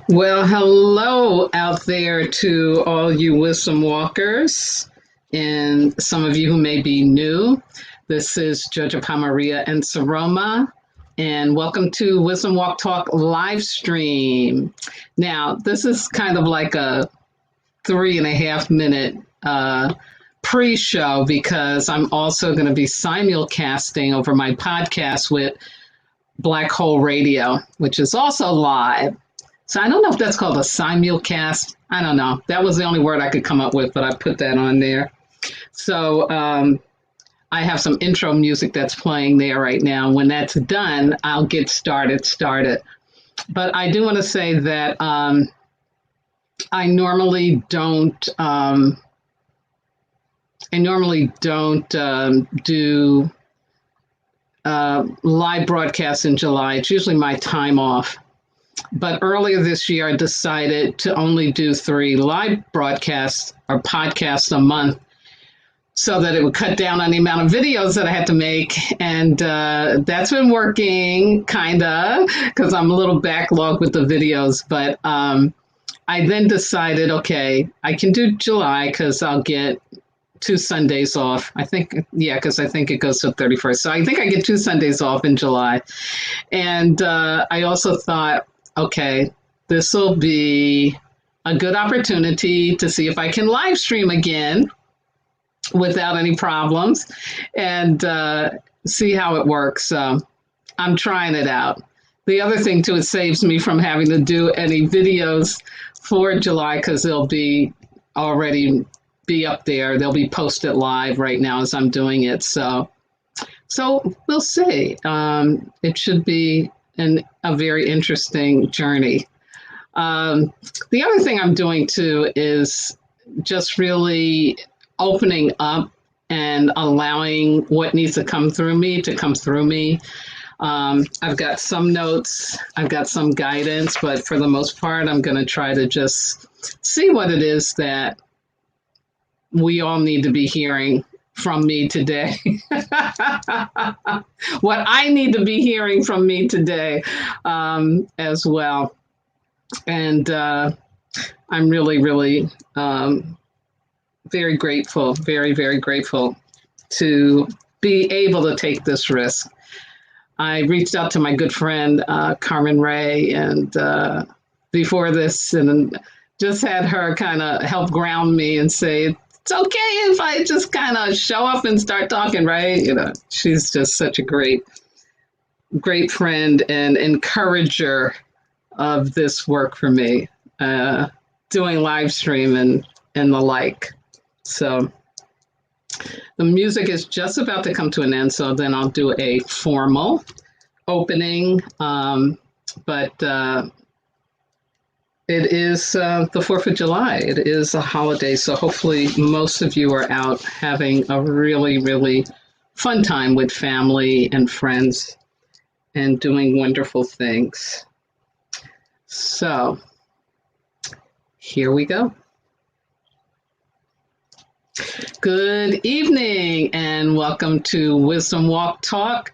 Well, hello out there to all you wisdom walkers and some of you who may be new. This is Jojopahmaria Nsoroma, and welcome to Wisdom Walk Talk live stream. Now, this is kind of like a 3.5 minute pre-show because I'm also going to be simulcasting over my podcast with Black Hole Radio, which is also live. So I don't know if that's called a simulcast. I don't know. That was the only word I could come up with, but I put that on there. So I have some intro music that's playing there right now. When that's done, I'll get started. But I do want to say that I normally don't. Do live broadcasts in July. It's usually my time off. But earlier this year, I decided to only do 3 live broadcasts or podcasts a month so that it would cut down on the amount of videos that I had to make. And that's been working, kind of, because I'm a little backlogged with the videos. But I then decided, okay, I can do July because I'll get 2 Sundays off. I think, yeah, because I think it goes to 31st. So I think I get 2 Sundays off in July. And I also thought, okay, this will be a good opportunity to see if I can live stream again without any problems and see how it works. So I'm trying it out. The other thing, too, it saves me from having to do any videos for July because they'll be already be up there. They'll be posted live right now as I'm doing it. So we'll see. It should be a very interesting journey. The other thing I'm doing too is just really opening up and allowing what needs to come through me to come through me. I've got some notes, I've got some guidance, but for the most part, I'm going to try to just see what it is that we all need to be hearing from me today. What I need to be hearing from me today as well. And I'm really very grateful, very grateful to be able to take this risk. I reached out to my good friend, Carmen Ray, and before this, and just had her kind of help ground me and say, it's okay if I just kind of show up and start talking, right? You know, she's just such a great friend and encourager of this work for me, doing live stream and the like. So the music is just about to come to an end, so then I'll do a formal opening. But it is the 4th of July. It is a holiday, so hopefully most of you are out having a really fun time with family and friends and doing wonderful things. So here we go. Good evening and welcome to Wisdom Walk Talk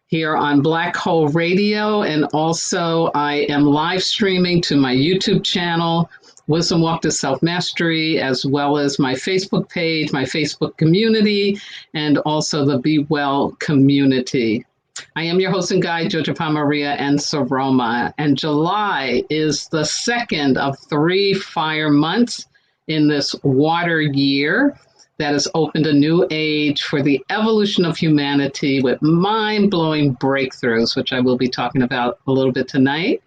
here on Black Hole Radio, and also I am live streaming to my YouTube channel, Wisdom Walk to Self-Mastery, as well as my Facebook page, my Facebook community, and also the Be Well community. I am your host and guide, Jojopahmaria Nsoroma, and July is the second of 3 fire months in this water year that has opened a new age for the evolution of humanity with mind-blowing breakthroughs, which I will be talking about a little bit tonight.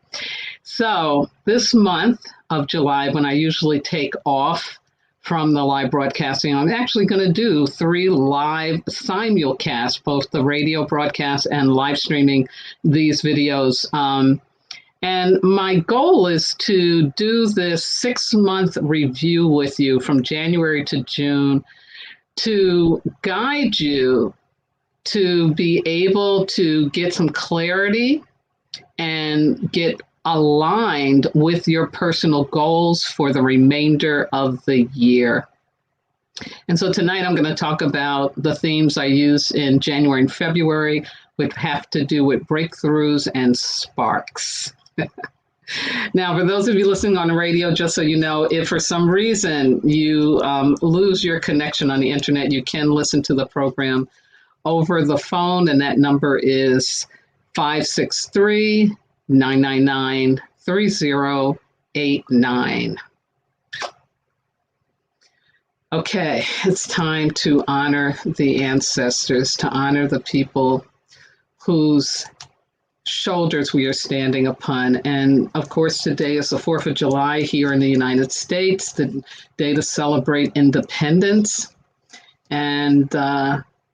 So this month of July, when I usually take off from the live broadcasting, I'm actually going to do 3 live simulcasts, both the radio broadcast and live streaming these videos. And my goal is to do this 6-month review with you from January to June to guide you to be able to get some clarity and get aligned with your personal goals for the remainder of the year. And so tonight I'm going to talk about the themes I used in January and February, which have to do with breakthroughs and sparks. Now, for those of you listening on the radio, just so you know, if for some reason you lose your connection on the internet, you can listen to the program over the phone, and that number is 563-999-3089. Okay, it's time to honor the ancestors, to honor the people whose shoulders we are standing upon. And of course, today is the 4th of July here in the United States, the day to celebrate independence. And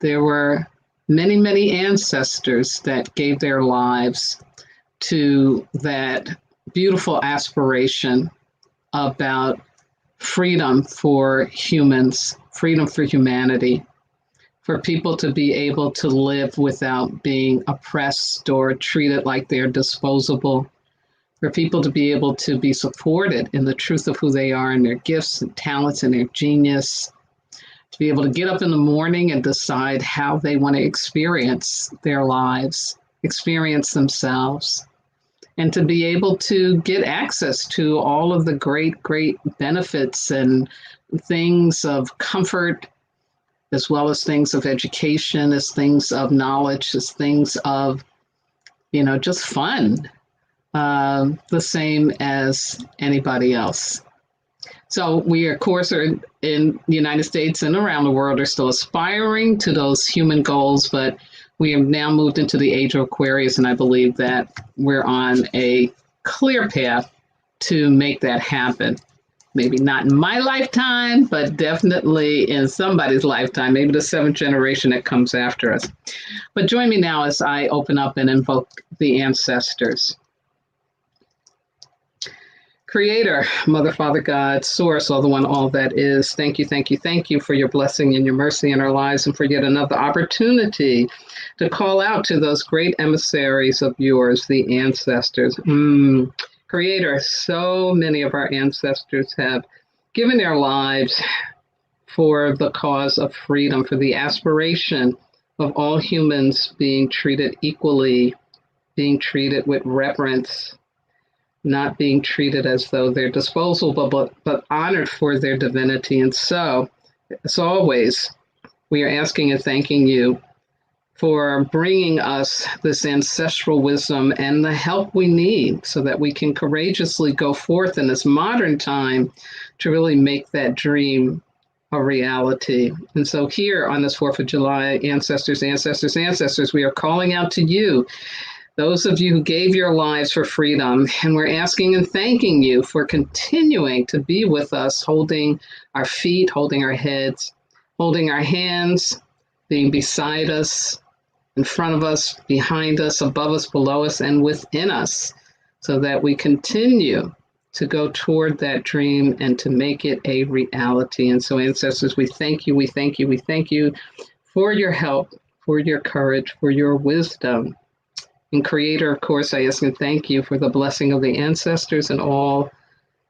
there were many, many ancestors that gave their lives to that beautiful aspiration about freedom for humans, freedom for humanity, for people to be able to live without being oppressed or treated like they're disposable, for people to be able to be supported in the truth of who they are and their gifts and talents and their genius, to be able to get up in the morning and decide how they want to experience their lives, experience themselves, and to be able to get access to all of the great, great benefits and things of comfort, as well as things of education, as things of knowledge, as things of, just fun, the same as anybody else. So we, of course, are in the United States and around the world are still aspiring to those human goals, but we have now moved into the age of Aquarius, and I believe that we're on a clear path to make that happen. Maybe not in my lifetime, but definitely in somebody's lifetime, maybe the 7th generation that comes after us. But join me now as I open up and invoke the ancestors. Creator, Mother, Father, God, Source, all the one, all that is. Thank you, thank you, thank you for your blessing and your mercy in our lives and for yet another opportunity to call out to those great emissaries of yours, the ancestors. Creator, so many of our ancestors have given their lives for the cause of freedom, for the aspiration of all humans being treated equally, being treated with reverence, not being treated as though they're disposable, but honored for their divinity. And so, as always, we are asking and thanking you for bringing us this ancestral wisdom and the help we need so that we can courageously go forth in this modern time to really make that dream a reality. And so here on this 4th of July, ancestors, ancestors, ancestors, we are calling out to you, those of you who gave your lives for freedom, and we're asking and thanking you for continuing to be with us, holding our feet, holding our heads, holding our hands, being beside us, in front of us, behind us, above us, below us, and within us, so that we continue to go toward that dream and to make it a reality. And so, ancestors, we thank you, we thank you, we thank you for your help, for your courage, for your wisdom. And Creator, of course, I ask and thank you for the blessing of the ancestors and all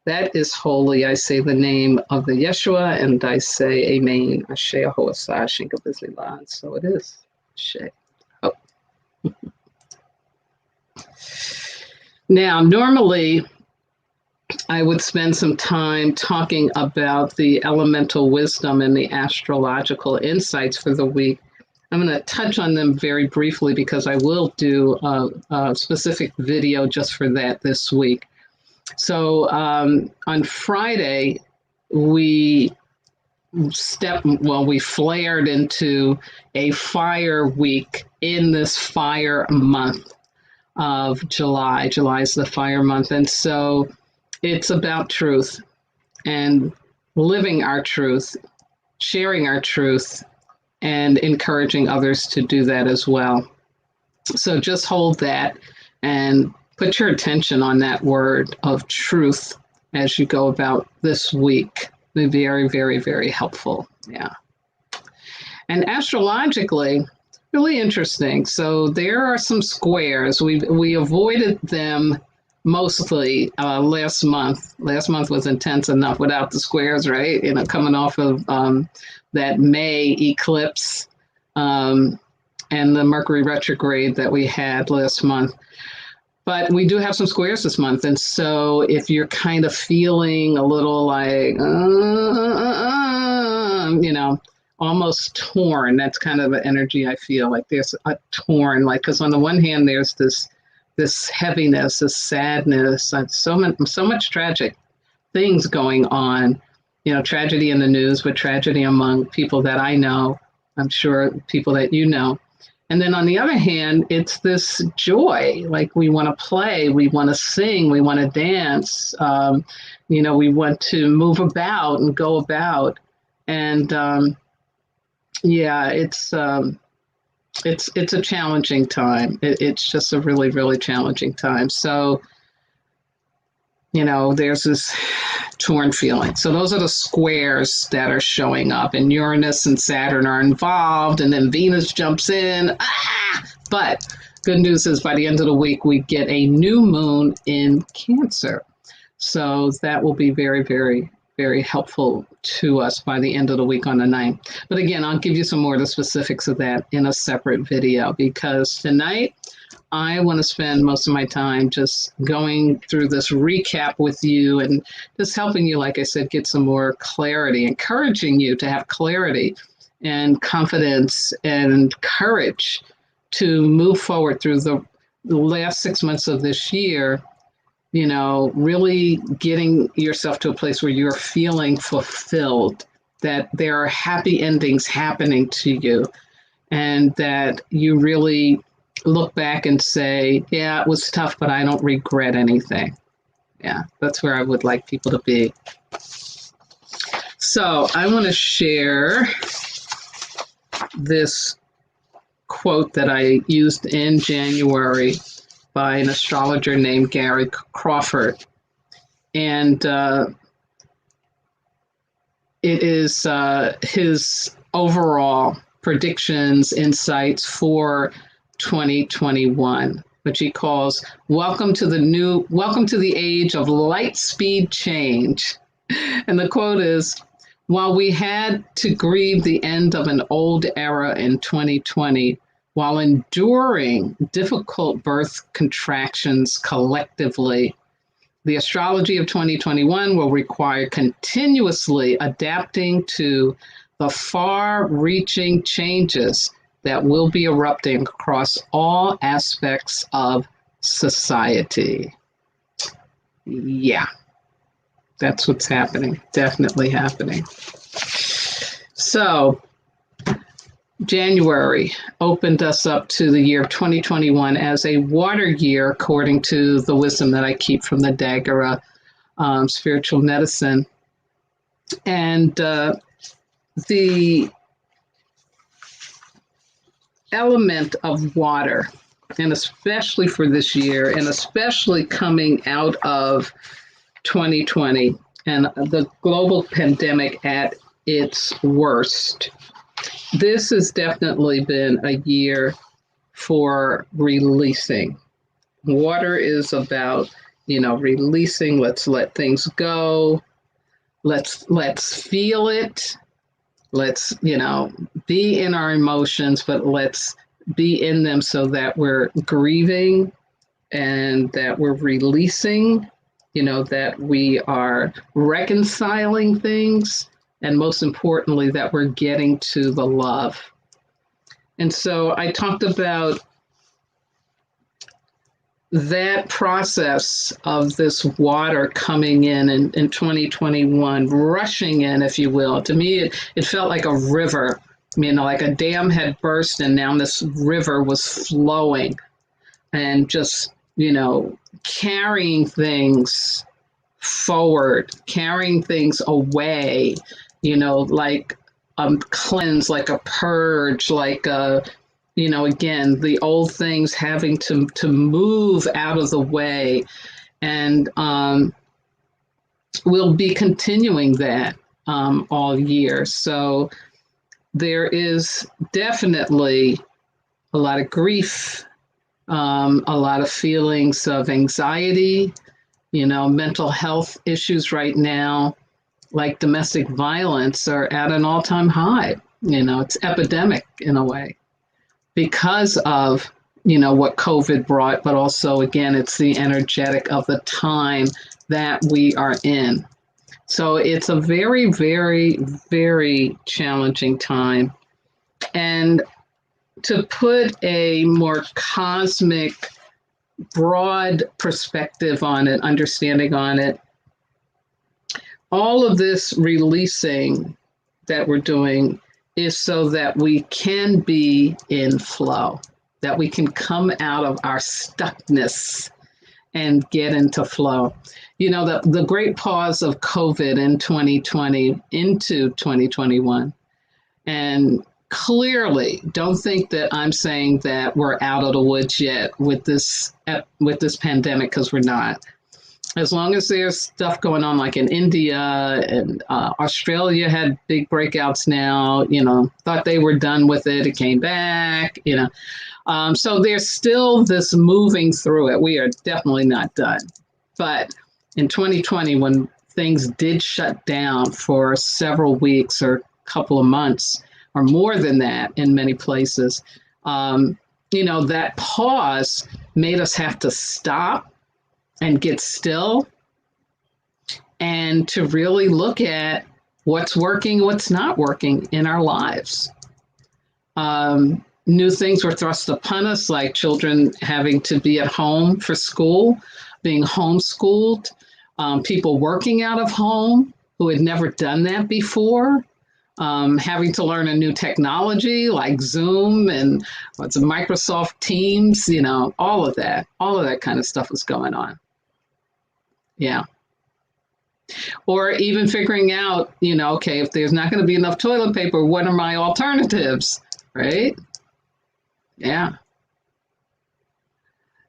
that is holy. I say the name of the Yeshua, and I say Amen. Ashe Ahoasa, Shinkabizlilan. So it is. Ashe. Oh. Now, normally, I would spend some time talking about the elemental wisdom and the astrological insights for the week. I'm going to touch on them very briefly because I will do a specific video just for that this week. So on Friday, we flared into a fire week in this fire month of July. July is the fire month. And so it's about truth and living our truth, sharing our truth, and encouraging others to do that as well. So just hold that and put your attention on that word of truth as you go about this week. It'll be very, very, very helpful. Yeah. And astrologically, really interesting. So there are some squares. We avoided them mostly last month. Last month was intense enough without the squares, right? Coming off of that May eclipse and the Mercury retrograde that we had last month. But we do have some squares this month. And so if you're kind of feeling a little like, almost torn, that's kind of the energy I feel like there's a torn, like, because on the one hand, there's this heaviness, this sadness, so much tragic things going on, tragedy in the news, but tragedy among people that I know, I'm sure people that you know. And then on the other hand, it's this joy, like we want to play, we want to sing, we want to dance, we want to move about and go about. And it's a challenging time. It's just a really, really challenging time. So, there's this torn feeling. So those are the squares that are showing up, and Uranus and Saturn are involved, and then Venus jumps in. But good news is by the end of the week, we get a new moon in Cancer. So that will be very, very, very helpful to us by the end of the week on the 9th. But again, I'll give you some more of the specifics of that in a separate video, because tonight I want to spend most of my time just going through this recap with you and just helping you, like I said, get some more clarity, encouraging you to have clarity and confidence and courage to move forward through the last 6 months of this year, really getting yourself to a place where you're feeling fulfilled, that there are happy endings happening to you, and that you really look back and say, yeah, it was tough, but I don't regret anything. Yeah, that's where I would like people to be. So I want to share this quote that I used in January by an astrologer named Gary Crawford. And it is his overall predictions, insights for 2021, which he calls welcome to the age of light speed change. And the quote is, while we had to grieve the end of an old era in 2020, while enduring difficult birth contractions collectively, the astrology of 2021 will require continuously adapting to the far-reaching changes that will be erupting across all aspects of society. Yeah, that's what's happening, definitely happening. So, January opened us up to the year of 2021 as a water year, according to the wisdom that I keep from the Dagara spiritual medicine. And the element of water, and especially for this year, and especially coming out of 2020 and the global pandemic at its worst, this has definitely been a year for releasing. Water is about, releasing. Let's let things go. Let's feel it. Let's, be in our emotions, but let's be in them so that we're grieving and that we're releasing, that we are reconciling things, and most importantly, that we're getting to the love. And so I talked about that process of this water coming in 2021, rushing in, if you will. To me, it felt like a river, like a dam had burst and now this river was flowing and just, carrying things forward, carrying things away, like a cleanse, like a purge, like a, again, the old things having to move out of the way. And we'll be continuing that all year. So there is definitely a lot of grief, a lot of feelings of anxiety, mental health issues right now, like domestic violence, are at an all-time high. It's epidemic in a way, because of what COVID brought, but also, again, it's the energetic of the time that we are in. So it's a very, very, very challenging time. And to put a more cosmic, broad perspective on it, understanding on it, all of this releasing that we're doing is so that we can be in flow, that we can come out of our stuckness and get into flow. The great pause of COVID in 2020 into 2021. And clearly, don't think that I'm saying that we're out of the woods yet with this pandemic, because we're not. As long as there's stuff going on, like in India and Australia had big breakouts now, thought they were done with it. It came back, So there's still this moving through it. We are definitely not done. But in 2020, when things did shut down for several weeks or a couple of months or more than that in many places, that pause made us have to stop and get still and to really look at what's working, what's not working in our lives. New things were thrust upon us, like children having to be at home for school, being homeschooled, people working out of home who had never done that before, having to learn a new technology like Zoom and Microsoft Teams, all of that kind of stuff was going on. Yeah. Or even figuring out, okay, if there's not going to be enough toilet paper, what are my alternatives, right? Yeah.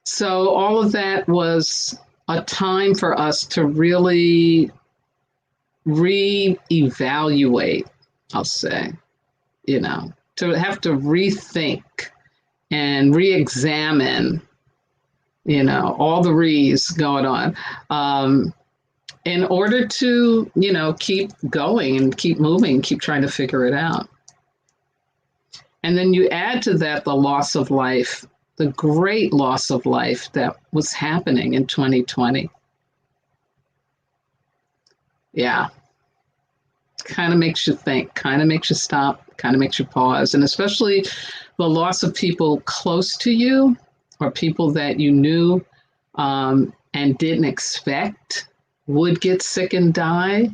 So all of that was a time for us to really reevaluate, I'll say, to have to rethink and re-examine, all the re's going on, in order to, keep going and keep moving, keep trying to figure it out. And then you add to that the loss of life, the great loss of life that was happening in 2020. Yeah. Kind of makes you think, kind of makes you stop, kind of makes you pause. And especially the loss of people close to you or people that you knew and didn't expect would get sick and die.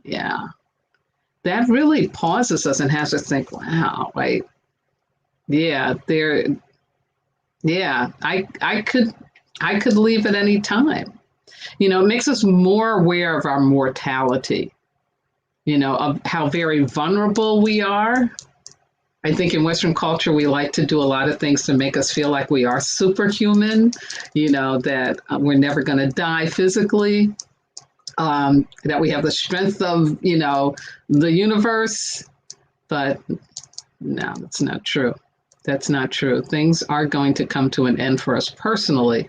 Yeah. That really pauses us and has us think, wow, right? Yeah, I could leave at any time. It makes us more aware of our mortality, of how very vulnerable we are. I think in Western culture, we like to do a lot of things to make us feel like we are superhuman, that we're never going to die physically, that we have the strength of, the universe. But no, that's not true. That's not true. Things are going to come to an end for us personally.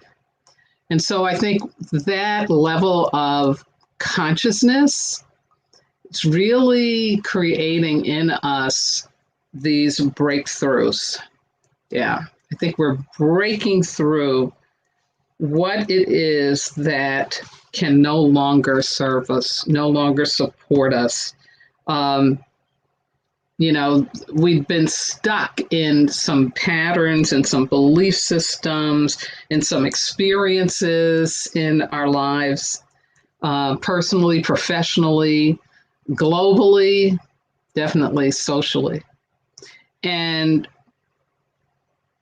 And so I think that level of consciousness is really creating in us these breakthroughs. Yeah, I think we're breaking through what it is that can no longer serve us, no longer support us. We've been stuck in some patterns and some belief systems and some experiences in our lives, personally, professionally, globally, definitely socially. And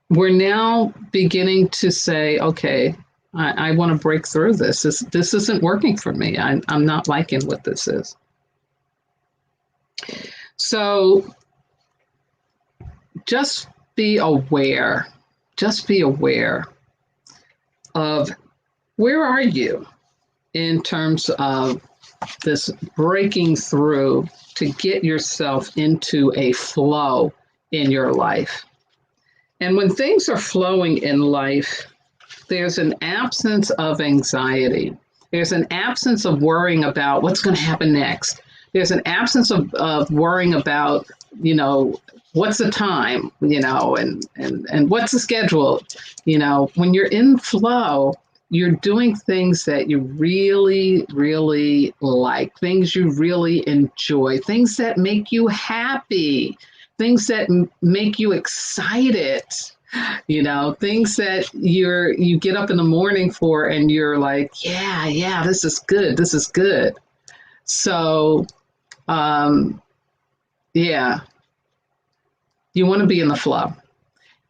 we're now beginning to say, okay, I want to break through this. This isn't working for me. I'm not liking what this is. So just be aware of where are you in terms of this breaking through to get yourself into a flow in your life. And when things are flowing in life, there's an absence of anxiety. There's an absence of worrying about what's going to happen next. There's an absence of worrying about what's the time, and what's the schedule. When you're in flow, you're doing things that you really, really like, things you really enjoy, things that make you happy, things that make you excited, things that you get up in the morning for and you're like, yeah, this is good. This is good. So, yeah, you want to be in the flow.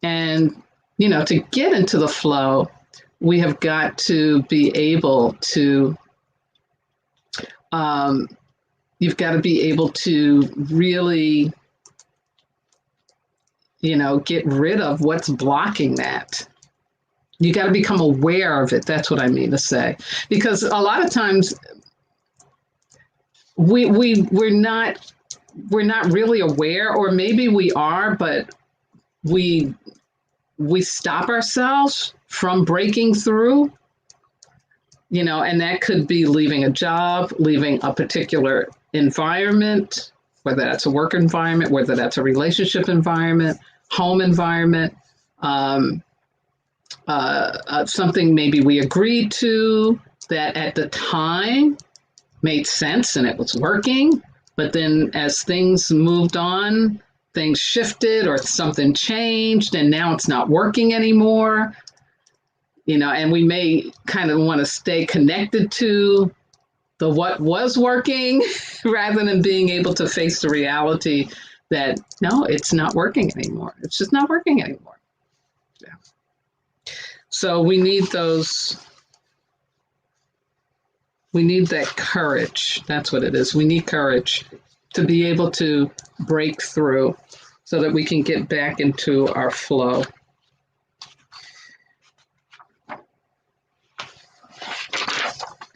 And, to get into the flow, we have got to be able to, you've got to be able to really, get rid of what's blocking that. You got to become aware of it. That's what I mean to say. Because a lot of times we're not really aware, or maybe we are, but we stop ourselves from breaking through, and that could be leaving a job, leaving a particular environment, whether that's a work environment, whether that's a relationship environment, home environment, something maybe we agreed to that at the time made sense and it was working, but then as things moved on, things shifted or something changed and now it's not working anymore, and we may kind of want to stay connected to the what was working rather than being able to face the reality that no, it's not working anymore. It's just not working anymore. Yeah. So we need that courage. That's what it is. We need courage to be able to break through so that we can get back into our flow.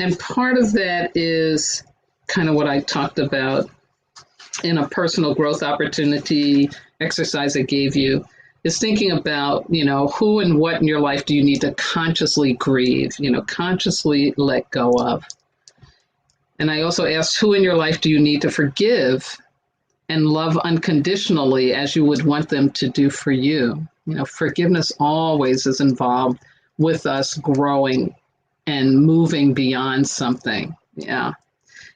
And part of that is kind of what I talked about in a personal growth opportunity exercise I gave you, is thinking about, who and what in your life do you need to consciously grieve, consciously let go of. And I also asked, who in your life do you need to forgive and love unconditionally as you would want them to do for you? Forgiveness always is involved with us growing and moving beyond something. Yeah.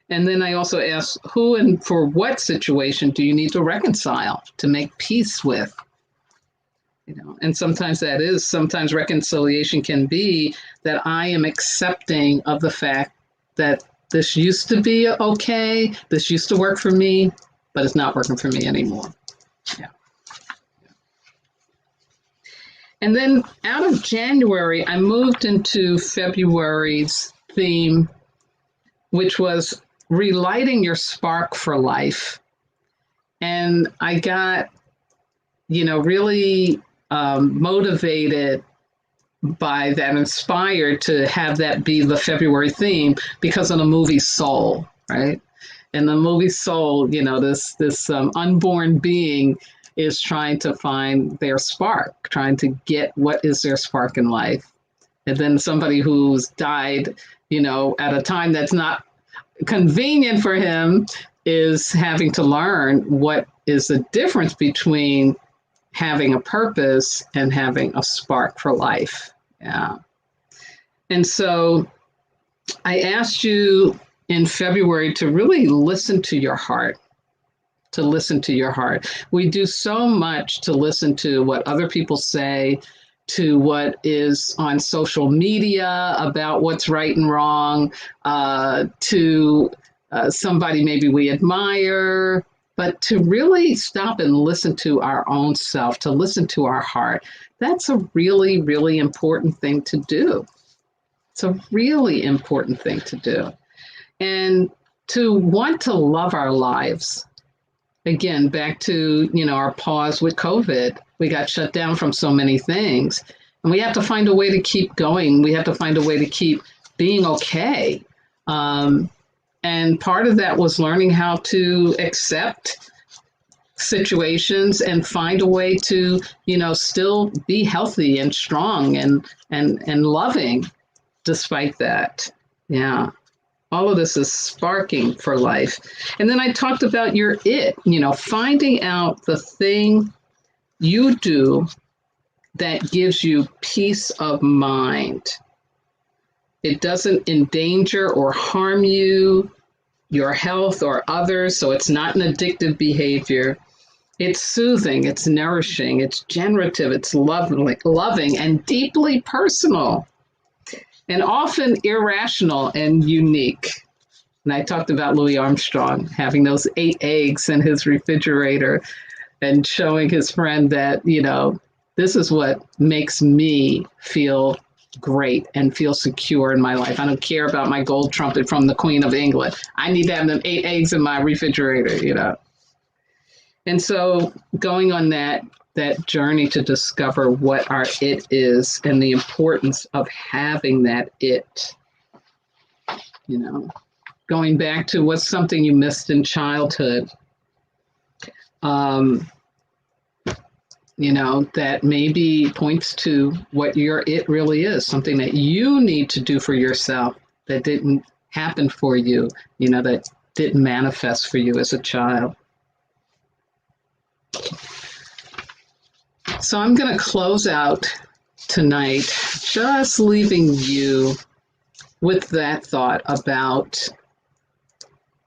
And then I also asked, who and for what situation do you need to reconcile, to make peace with? And sometimes reconciliation can be that I am accepting of the fact that this used to be okay, this used to work for me, but it's not working for me anymore. Yeah. And then out of January, I moved into February's theme, which was relighting your spark for life. And I got, really motivated by that, inspired to have that be the February theme because of the movie Soul, right? In the movie Soul, this unborn being is trying to find their spark, trying to get what is their spark in life. And then somebody who's died, at a time that's not convenient for him is having to learn what is the difference between having a purpose and having a spark for life. Yeah. And so I asked you in February to really listen to your heart, We do so much to listen to what other people say, to what is on social media about what's right and wrong, to somebody maybe we admire, but to really stop and listen to our own self, to listen to our heart. That's a really, really important thing to do. It's a really important thing to do. And to want to love our lives. Again, back to, our pause with COVID. We got shut down from so many things. And we have to find a way to keep going. We have to find a way to keep being okay. And part of that was learning how to accept situations and find a way to, still be healthy and strong and loving despite that. Yeah. All of this is sparking for life. And then I talked about your it, finding out the thing you do that gives you peace of mind. It doesn't endanger or harm you, your health, or others, so it's not an addictive behavior. It's soothing, it's nourishing, it's generative, it's loving, and deeply personal, and often irrational and unique. And I talked about Louis Armstrong having those 8 eggs in his refrigerator and showing his friend that, this is what makes me feel great and feel secure in my life. I don't care about my gold trumpet from the Queen of England. I need to have them 8 eggs in my refrigerator, And so going on that journey to discover what our it is and the importance of having that it, going back to what's something you missed in childhood, that maybe points to what your it really is, something that you need to do for yourself that didn't happen for you, that didn't manifest for you as a child. So I'm going to close out tonight just leaving you with that thought about,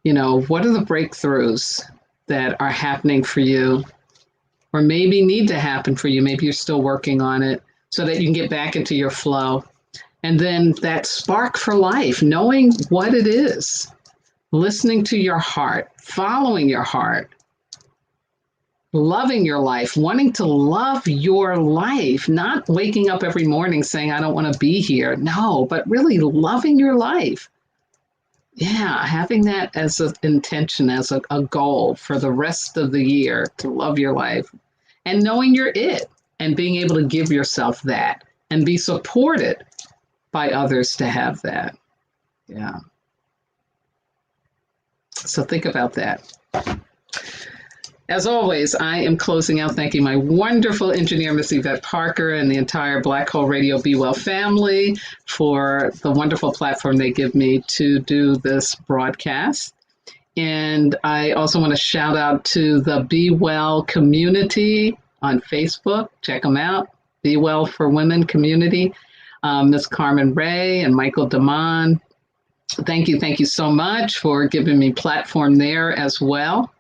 what are the breakthroughs that are happening for you, or maybe need to happen for you. Maybe you're still working on it so that you can get back into your flow. And then that spark for life, knowing what it is, listening to your heart, following your heart, loving your life, wanting to love your life, not waking up every morning saying, I don't want to be here. No, but really loving your life. Yeah, having that as an intention, as a goal for the rest of the year, to love your life, and knowing you're it, and being able to give yourself that and be supported by others to have that. Yeah. So think about that. As always, I am closing out thanking my wonderful engineer, Miss Yvette Parker, and the entire Black Hole Radio Be Well family for the wonderful platform they give me to do this broadcast. And I also want to shout out to the Be Well community on Facebook. Check them out. Be Well for Women community. Miss Carmen Ray and Michael Damon. Thank you so much for giving me platform there as well.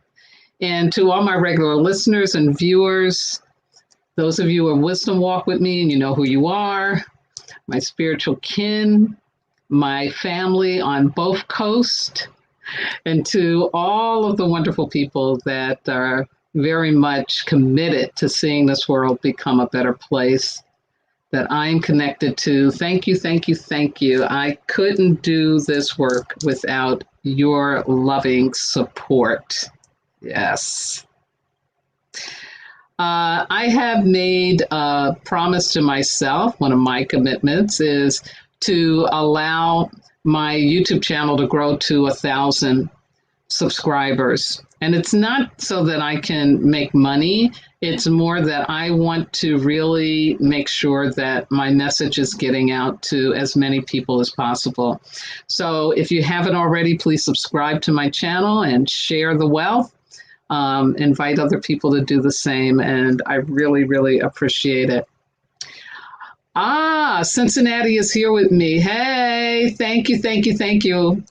And to all my regular listeners and viewers, those of you who wisdom walk with me and you know who you are, my spiritual kin, my family on both coasts, and to all of the wonderful people that are very much committed to seeing this world become a better place that I'm connected to. Thank you. I couldn't do this work without your loving support. Yes. I have made a promise to myself. One of my commitments is to allow my YouTube channel to grow to 1,000 subscribers. And it's not so that I can make money. It's more that I want to really make sure that my message is getting out to as many people as possible. So if you haven't already, please subscribe to my channel and share the wealth. Invite other people to do the same, and I really, really appreciate it. Cincinnati is here with me. Hey, thank you.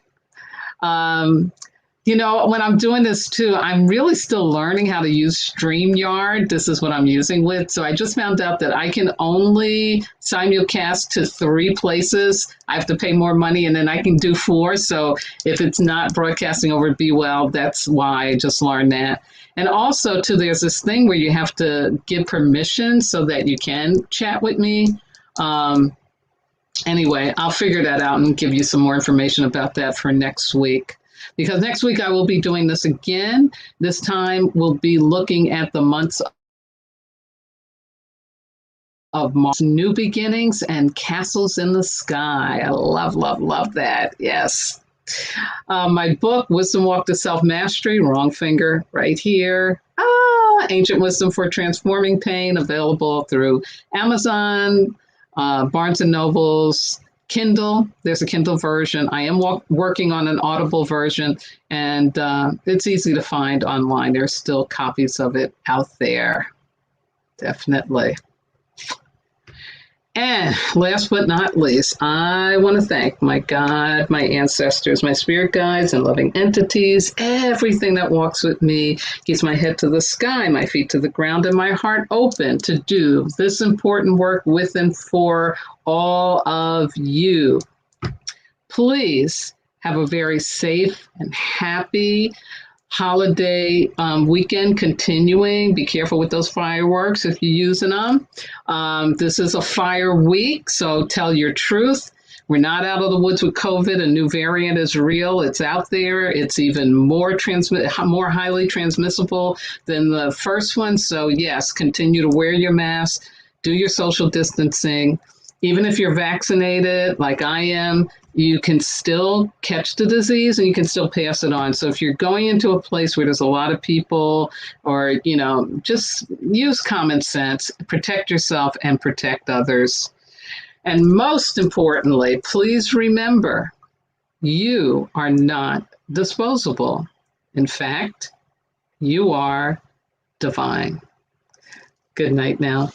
When I'm doing this too, I'm really still learning how to use StreamYard. This is what I'm using with. So I just found out that I can only simulcast to 3 places. I have to pay more money and then I can do 4. So if it's not broadcasting over Be Well, that's why I just learned that. And also too, there's this thing where you have to give permission so that you can chat with me. Anyway, I'll figure that out and give you some more information about that for next week. Because next week I will be doing this again. This time we'll be looking at the months of March, new beginnings and castles in the sky. I love that. Yes. My book, Wisdom Walk to Self-Mastery, wrong finger right here. Ancient Wisdom for Transforming Pain, available through Amazon, Barnes & Nobles, Kindle, there's a Kindle version. I am working on an Audible version, and it's easy to find online. There's still copies of it out there. Definitely. And last but not least, I want to thank my God, my ancestors, my spirit guides, and loving entities, everything that walks with me, keeps my head to the sky, my feet to the ground, and my heart open to do this important work with and for all of you. Please have a very safe and happy holiday weekend continuing. Be careful with those fireworks if you're using them. This is a fire week, so tell your truth. We're not out of the woods with COVID. A new variant is real. It's out there. It's even more highly transmissible than the first one. So yes, continue to wear your mask, do your social distancing. Even if you're vaccinated, like I am, you can still catch the disease and you can still pass it on. So if you're going into a place where there's a lot of people, or, just use common sense, protect yourself and protect others. And most importantly, please remember, you are not disposable. In fact, you are divine. Good night now.